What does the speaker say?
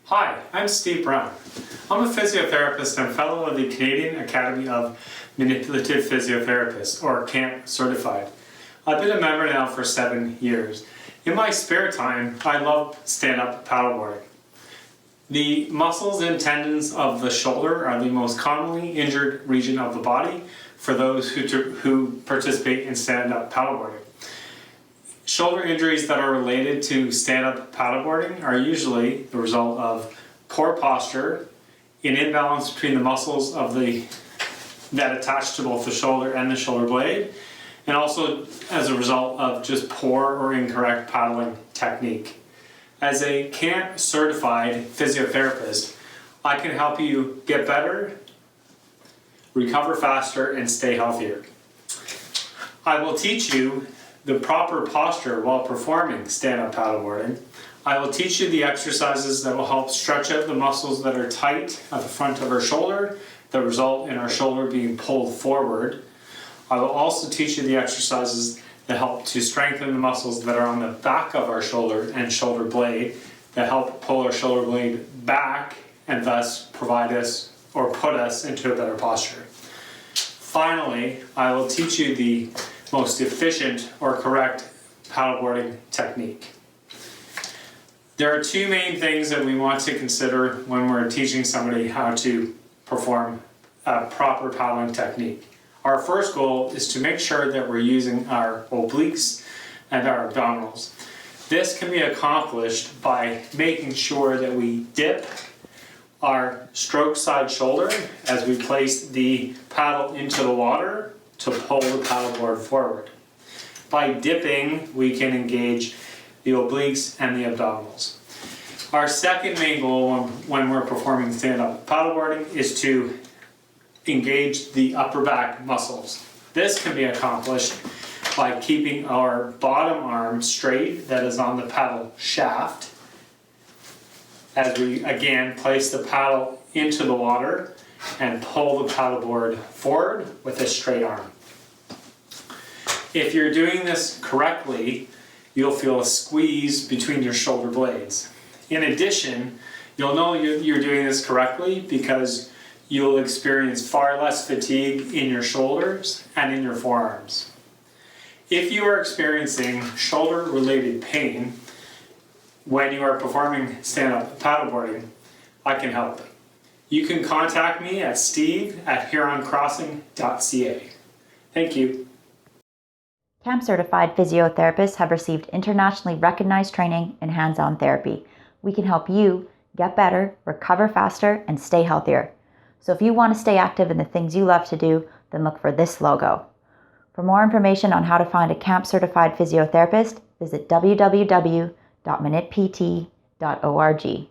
Hi, I'm Steve Brown. I'm a physiotherapist and fellow of the Canadian Academy of Manipulative Physiotherapists, or CAMPT-Certified. I've been a member now for 7 years. In my spare time, I love stand-up paddleboarding. The muscles and tendons of the shoulder are the most commonly injured region of the body for those who participate in stand-up paddleboarding. Shoulder injuries that are related to stand-up paddleboarding are usually the result of poor posture, an imbalance between the muscles that attach to both the shoulder and the shoulder blade, and also as a result of just poor or incorrect paddling technique. As a CAMPT-certified physiotherapist, I can help you get better, recover faster, and stay healthier. I will teach you the proper posture while performing stand-up paddleboarding. I will teach you the exercises that will help stretch out the muscles that are tight at the front of our shoulder that result in our shoulder being pulled forward. I will also teach you the exercises that help to strengthen the muscles that are on the back of our shoulder and shoulder blade that help pull our shoulder blade back and thus provide us or put us into a better posture. Finally, I will teach you the most efficient or correct paddleboarding technique. There are two main things that we want to consider when we're teaching somebody how to perform a proper paddling technique. Our first goal is to make sure that we're using our obliques and our abdominals. This can be accomplished by making sure that we dip our stroke side shoulder as we place the paddle into the water to pull the paddleboard forward. By dipping, we can engage the obliques and the abdominals. Our second main goal when we're performing stand-up paddleboarding is to engage the upper back muscles. This can be accomplished by keeping our bottom arm straight, that is on the paddle shaft, as we again place the paddle into the water and pull the paddleboard forward with a straight arm. If you're doing this correctly, you'll feel a squeeze between your shoulder blades. In addition, you'll know you're doing this correctly because you'll experience far less fatigue in your shoulders and in your forearms. If you are experiencing shoulder-related pain when you are performing stand-up paddleboarding, I can help. You can contact me at steve@huroncrossing.ca. Thank you. CAMPT-certified physiotherapists have received internationally recognized training in hands-on therapy. We can help you get better, recover faster, and stay healthier. So if you want to stay active in the things you love to do, then look for this logo. For more information on how to find a CAMPT-certified physiotherapist, visit www.manippt.org.